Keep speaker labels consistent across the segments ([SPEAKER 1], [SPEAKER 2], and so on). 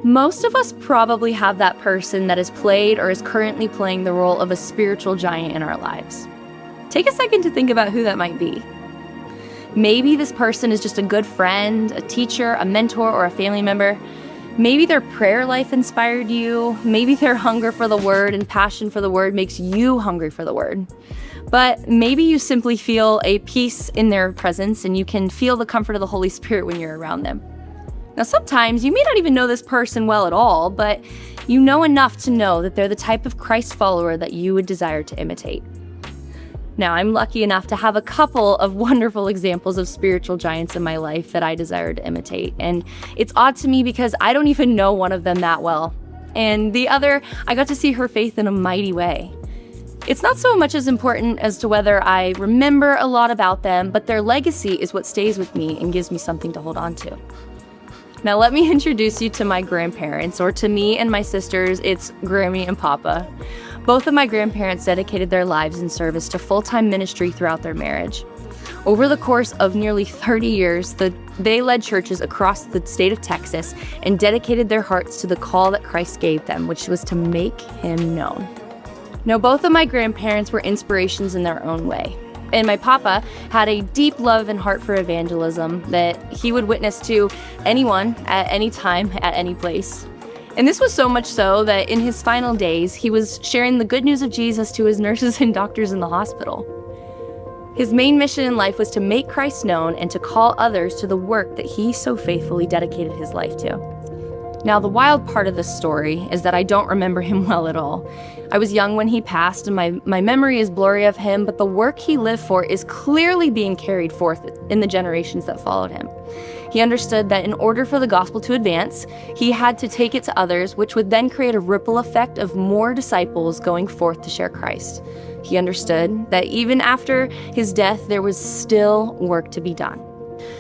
[SPEAKER 1] Most of us probably have that person that has played or is currently playing the role of a spiritual giant in our lives. Take a second to think about who that might be. Maybe this person is just a good friend, a teacher, a mentor, or a family member. Maybe their prayer life inspired you. Maybe their hunger for the word and passion for the word makes you hungry for the word. But maybe you simply feel a peace in their presence and you can feel the comfort of the Holy Spirit when you're around them. Now, sometimes you may not even know this person well at all, but you know enough to know that they're the type of Christ follower that you would desire to imitate. Now, I'm lucky enough to have a couple of wonderful examples of spiritual giants in my life that I desire to imitate. And it's odd to me because I don't even know one of them that well. And the other, I got to see her faith in a mighty way. It's not so much as important as to whether I remember a lot about them, but their legacy is what stays with me and gives me something to hold on to. Now let me introduce you to my grandparents, or to me and my sisters, it's Grammy and Papa. Both of my grandparents dedicated their lives in service to full-time ministry throughout their marriage. Over the course of nearly 30 years, they led churches across the state of Texas and dedicated their hearts to the call that Christ gave them, which was to make him known. Now, both of my grandparents were inspirations in their own way. And my papa had a deep love and heart for evangelism that he would witness to anyone at any time, at any place. And this was so much so that in his final days, he was sharing the good news of Jesus to his nurses and doctors in the hospital. His main mission in life was to make Christ known and to call others to the work that he so faithfully dedicated his life to. Now, the wild part of this story is that I don't remember him well at all. I was young when he passed, and my memory is blurry of him, but the work he lived for is clearly being carried forth in the generations that followed him. He understood that in order for the gospel to advance, he had to take it to others, which would then create a ripple effect of more disciples going forth to share Christ. He understood that even after his death, there was still work to be done.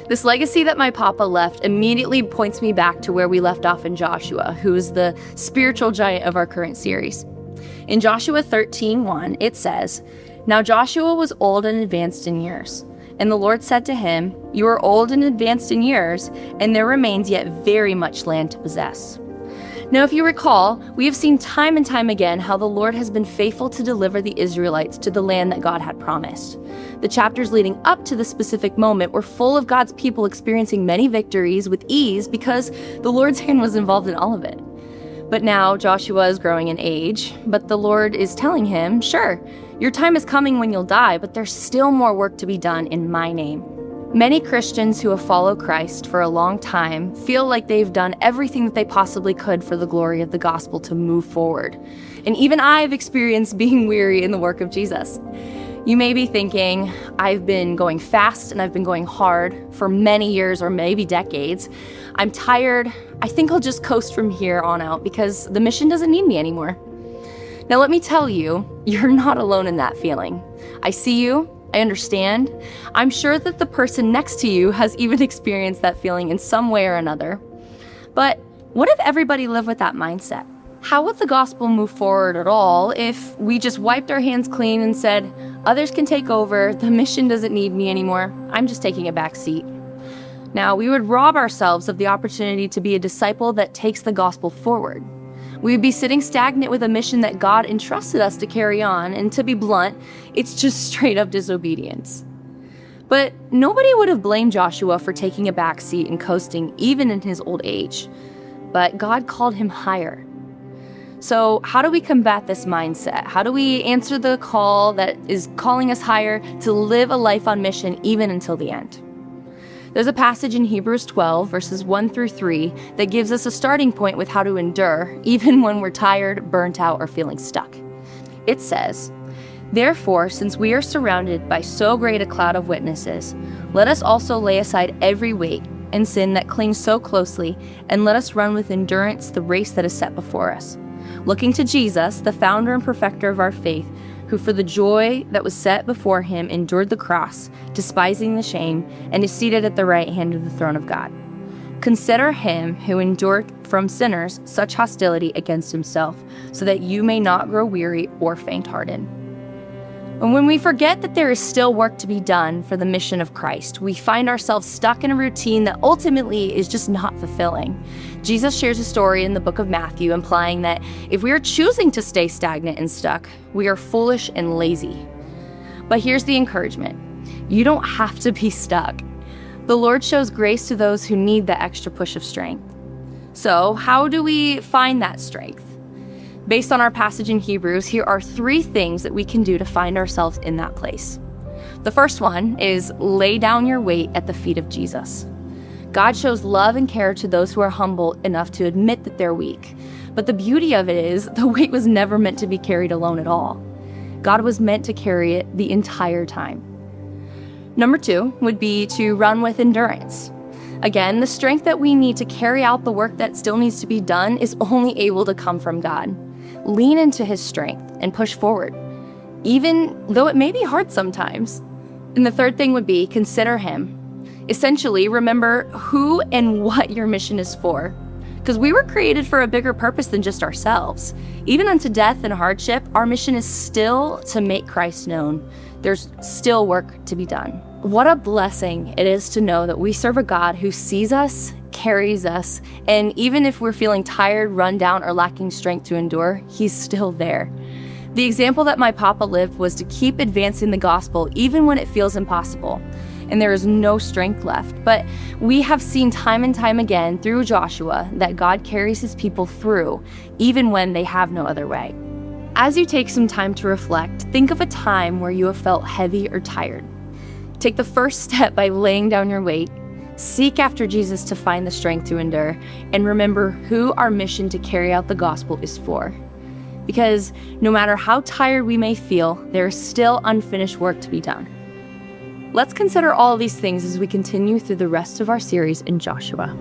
[SPEAKER 1] This legacy that my papa left immediately points me back to where we left off in Joshua, who is the spiritual giant of our current series. In Joshua 13:1, it says, "Now Joshua was old and advanced in years. And the Lord said to him, 'You are old and advanced in years, and there remains yet very much land to possess.'" Now, if you recall, we have seen time and time again how the Lord has been faithful to deliver the Israelites to the land that God had promised. The chapters leading up to this specific moment were full of God's people experiencing many victories with ease because the Lord's hand was involved in all of it. But now Joshua is growing in age, but the Lord is telling him, "Sure, your time is coming when you'll die, but there's still more work to be done in my name." Many Christians who have followed Christ for a long time feel like they've done everything that they possibly could for the glory of the gospel to move forward. And even I've experienced being weary in the work of Jesus. You may be thinking, I've been going fast and I've been going hard for many years or maybe decades. I'm tired. I think I'll just coast from here on out because the mission doesn't need me anymore. Now let me tell you, you're not alone in that feeling. I see you. I understand. I'm sure that the person next to you has even experienced that feeling in some way or another. But what if everybody lived with that mindset? How would the gospel move forward at all if we just wiped our hands clean and said, others can take over, the mission doesn't need me anymore, I'm just taking a back seat? Now, we would rob ourselves of the opportunity to be a disciple that takes the gospel forward. We would be sitting stagnant with a mission that God entrusted us to carry on, and to be blunt, it's just straight up disobedience. But nobody would have blamed Joshua for taking a back seat and coasting even in his old age. But God called him higher. So how do we combat this mindset? How do we answer the call that is calling us higher to live a life on mission even until the end? There's a passage in Hebrews 12, verses 1-3, that gives us a starting point with how to endure, even when we're tired, burnt out, or feeling stuck. It says, "Therefore, since we are surrounded by so great a cloud of witnesses, let us also lay aside every weight and sin that clings so closely, and let us run with endurance the race that is set before us, looking to Jesus, the founder and perfecter of our faith, who for the joy that was set before him endured the cross, despising the shame, and is seated at the right hand of the throne of God. Consider him who endured from sinners such hostility against himself, so that you may not grow weary or faint-hearted." And when we forget that there is still work to be done for the mission of Christ, we find ourselves stuck in a routine that ultimately is just not fulfilling. Jesus shares a story in the book of Matthew implying that if we are choosing to stay stagnant and stuck, we are foolish and lazy. But here's the encouragement. You don't have to be stuck. The Lord shows grace to those who need the extra push of strength. So, how do we find that strength? Based on our passage in Hebrews, here are 3 things that we can do to find ourselves in that place. The first one is lay down your weight at the feet of Jesus. God shows love and care to those who are humble enough to admit that they're weak. But the beauty of it is the weight was never meant to be carried alone at all. God was meant to carry it the entire time. Number 2 would be to run with endurance. Again, the strength that we need to carry out the work that still needs to be done is only able to come from God. Lean into his strength and push forward, even though it may be hard sometimes. And the third thing would be consider him. Essentially, remember who and what your mission is for. Because we were created for a bigger purpose than just ourselves. Even unto death and hardship, our mission is still to make Christ known. There's still work to be done. What a blessing it is to know that we serve a God who sees us, carries us, and even if we're feeling tired, run down, or lacking strength to endure, he's still there. The example that my papa lived was to keep advancing the gospel even when it feels impossible and there is no strength left. But we have seen time and time again through Joshua that God carries his people through even when they have no other way. As you take some time to reflect, think of a time where you have felt heavy or tired. Take the first step by laying down your weight. Seek after Jesus to find the strength to endure, and remember who our mission to carry out the gospel is for. Because no matter how tired we may feel, there is still unfinished work to be done. Let's consider all of these things as we continue through the rest of our series in Joshua.